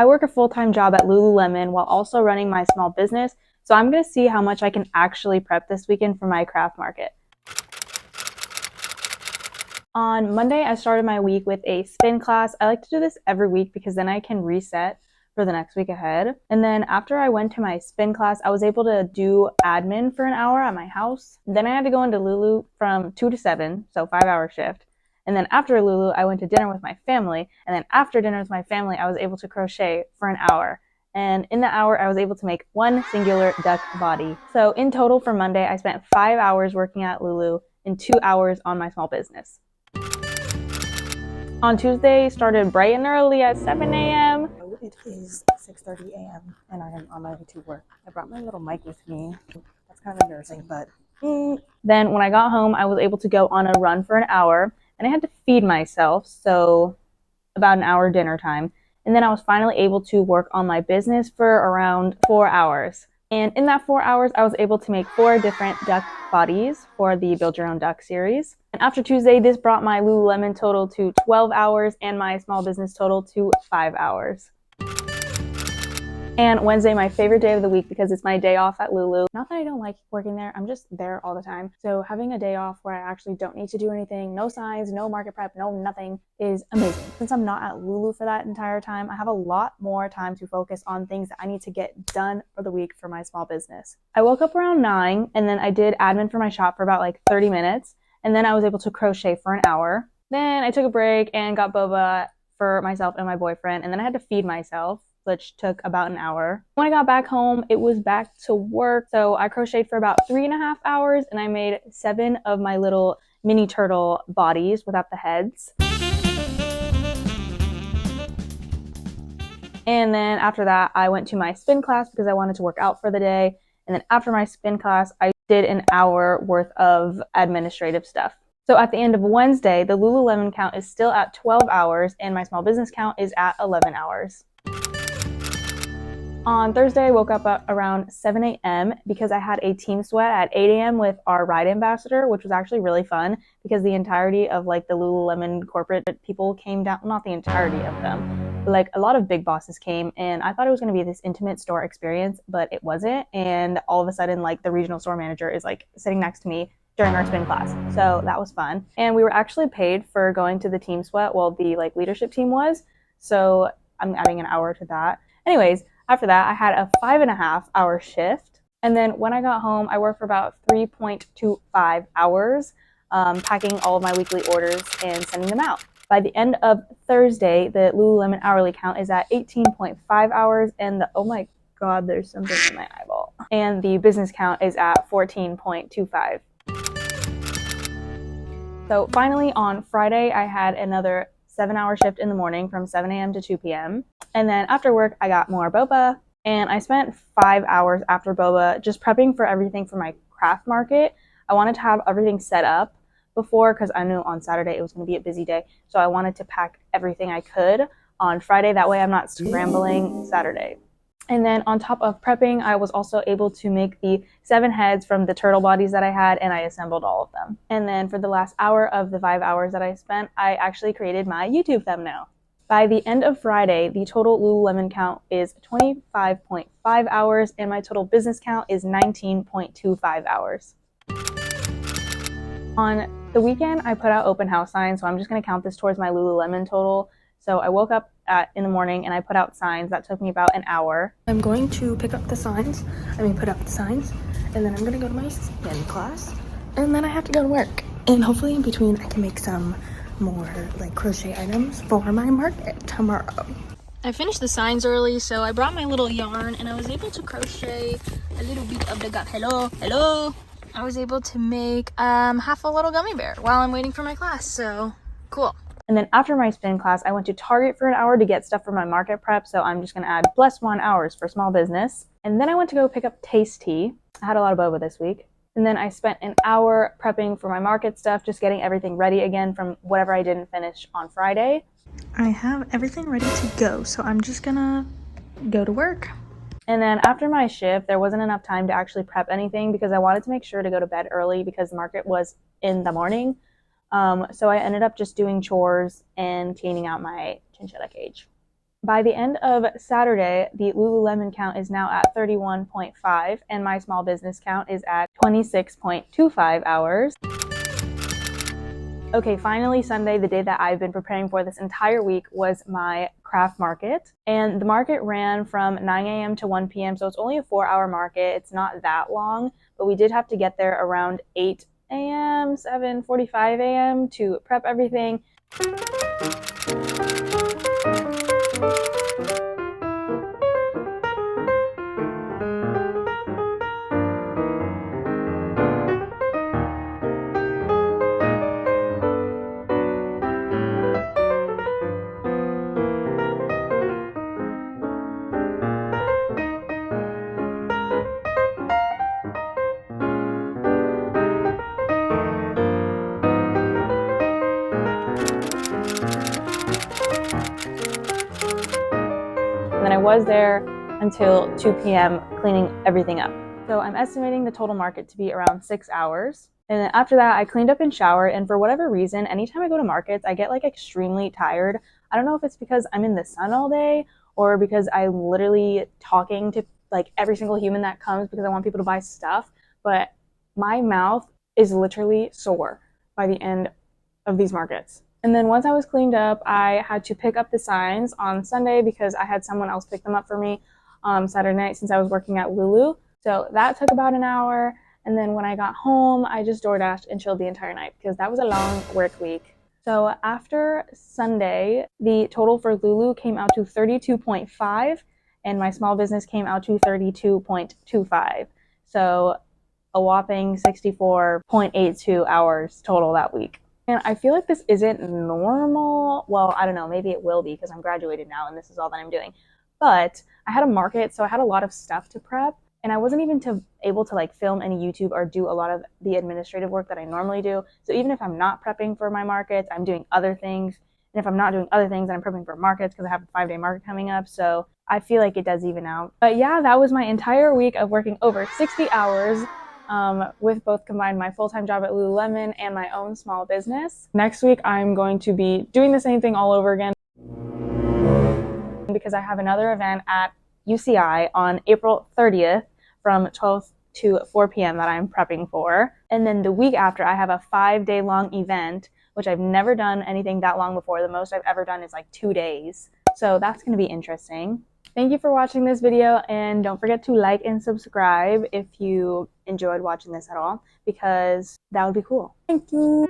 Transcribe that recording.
I work a full-time job at Lululemon while also running my small business, so I'm going to see how much I can actually prep this weekend for my craft market. On Monday, I started my week with a spin class. I like to do this every week because then I can reset for the next week ahead. And then after I went to my spin class, I was able to do admin for an hour at my house. Then I had to go into Lulu from 2 to 7, so 5-hour shift. And then after Lulu, I went to dinner with my family. And then after dinner with my family, I was able to crochet for an hour. And in the hour, I was able to make one singular duck body. So in total for Monday, I spent 5 hours working at Lulu and 2 hours on my small business. On Tuesday, started bright and early at 7 a.m. It is 6:30 a.m. and I am on my way to work. I brought my little mic with me. That's kind of embarrassing, but... Then when I got home, I was able to go on a run for an hour. And I had to feed myself, so about an hour dinner time. And then I was finally able to work on my business for around 4 hours. And in that 4 hours, I was able to make 4 different duck bodies for the Build Your Own Duck series. And after Tuesday, this brought my Lululemon total to 12 hours and my small business total to 5 hours. And Wednesday, my favorite day of the week because it's my day off at Lulu. Not that I don't like working there, I'm just there all the time. So having a day off where I actually don't need to do anything, no signs, no market prep, no nothing, is amazing. Since I'm not at Lulu for that entire time, I have a lot more time to focus on things that I need to get done for the week for my small business. I woke up around 9 and then I did admin for my shop for about like 30 minutes. And then I was able to crochet for an hour. Then I took a break and got boba for myself and my boyfriend. And then I had to feed myself, which took about an hour. When I got back home, it was back to work. So I crocheted for about 3.5 hours and I made 7 of my little mini turtle bodies without the heads. And then after that, I went to my spin class because I wanted to work out for the day. And then after my spin class, I did an hour worth of administrative stuff. So at the end of Wednesday, the Lululemon count is still at 12 hours and my small business count is at 11 hours. On Thursday, I woke up at around 7 a.m. because I had a team sweat at 8 a.m. with our ride ambassador, which was actually really fun because the entirety of like the Lululemon corporate people came down, not the entirety of them, but like a lot of big bosses came, and I thought it was going to be this intimate store experience, but it wasn't. And all of a sudden, like the regional store manager is like sitting next to me during our spin class. So that was fun. And we were actually paid for going to the team sweat while the like leadership team was. So I'm adding an hour to that. Anyways, after that, I had a 5.5-hour shift. And then when I got home, I worked for about 3.25 hours, packing all of my weekly orders and sending them out. By the end of Thursday, the Lululemon hourly count is at 18.5 hours, and oh my God, there's something in my eyeball. And the business count is at 14.25. So finally on Friday, I had another 7-hour shift in the morning from 7 a.m. to 2 p.m. And then after work, I got more boba, and I spent 5 hours after boba just prepping for everything for my craft market. I wanted to have everything set up before because I knew on Saturday it was going to be a busy day. So I wanted to pack everything I could on Friday. That way I'm not scrambling Saturday. And then on top of prepping, I was also able to make the 7 heads from the turtle bodies that I had, and I assembled all of them. And then for the last hour of the 5 hours that I spent, I actually created my YouTube thumbnail. By the end of Friday, the total Lululemon count is 25.5 hours, and my total business count is 19.25 hours. On the weekend, I put out open house signs, so I'm just going to count this towards my Lululemon total. So I woke up in the morning and I put out signs. That took me about an hour. I'm going to pick up the signs. Put up the signs, and then I'm going to go to my spin class, and then I have to go to work. And hopefully in between, I can make some more like crochet items for my market tomorrow. I finished the signs early, so I brought my little yarn and I was able to crochet a little bit of the hello. I was able to make half a little gummy bear while I'm waiting for my class, so cool. And then after my spin class, I went to Target for an hour to get stuff for my market prep, so I'm just going to add +1 hours for small business. And then I went to go pick up Taste Tea. I had a lot of boba this week. And then I spent an hour prepping for my market stuff, just getting everything ready again from whatever I didn't finish on Friday. I have everything ready to go, so I'm just gonna go to work. And then after my shift, there wasn't enough time to actually prep anything because I wanted to make sure to go to bed early because the market was in the morning. So I ended up just doing chores and cleaning out my chinchilla cage. By the end of Saturday, the Lululemon count is now at 31.5 and my small business count is at 26.25 hours. Okay, finally Sunday, the day that I've been preparing for this entire week, was my craft market. And the market ran from 9 a.m. to 1 p.m. So it's only a 4-hour market. It's not that long, but we did have to get there around 8 a.m., 7:45 a.m. to prep everything. And then I was there until 2 p.m. cleaning everything up. So I'm estimating the total market to be around 6 hours. And then after that, I cleaned up and showered. And for whatever reason, anytime I go to markets, I get like extremely tired. I don't know if it's because I'm in the sun all day or because I'm literally talking to like every single human that comes because I want people to buy stuff. But my mouth is literally sore by the end of these markets. And then once I was cleaned up, I had to pick up the signs on Sunday because I had someone else pick them up for me Saturday night since I was working at Lulu. So that took about an hour. And then when I got home, I just DoorDashed and chilled the entire night because that was a long work week. So after Sunday, the total for Lulu came out to 32.5 and my small business came out to 32.25. So a whopping 64.82 hours total that week. And I feel like this isn't normal. Well, I don't know, maybe it will be because I'm graduated now and this is all that I'm doing. But I had a market, so I had a lot of stuff to prep. And I wasn't even able to like film any YouTube or do a lot of the administrative work that I normally do. So even if I'm not prepping for my markets, I'm doing other things. And if I'm not doing other things, then I'm prepping for markets because I have a 5-day market coming up. So I feel like it does even out. But yeah, that was my entire week of working over 60 hours. With both combined my full-time job at Lululemon and my own small business. Next week, I'm going to be doing the same thing all over again because I have another event at UCI on April 30th from 12 to 4 p.m. that I'm prepping for. And then the week after, I have a 5-day long event, which I've never done anything that long before. The most I've ever done is like 2 days. So that's going to be interesting. Thank you for watching this video, and don't forget to like and subscribe if you enjoyed watching this at all, because that would be cool. Thank you.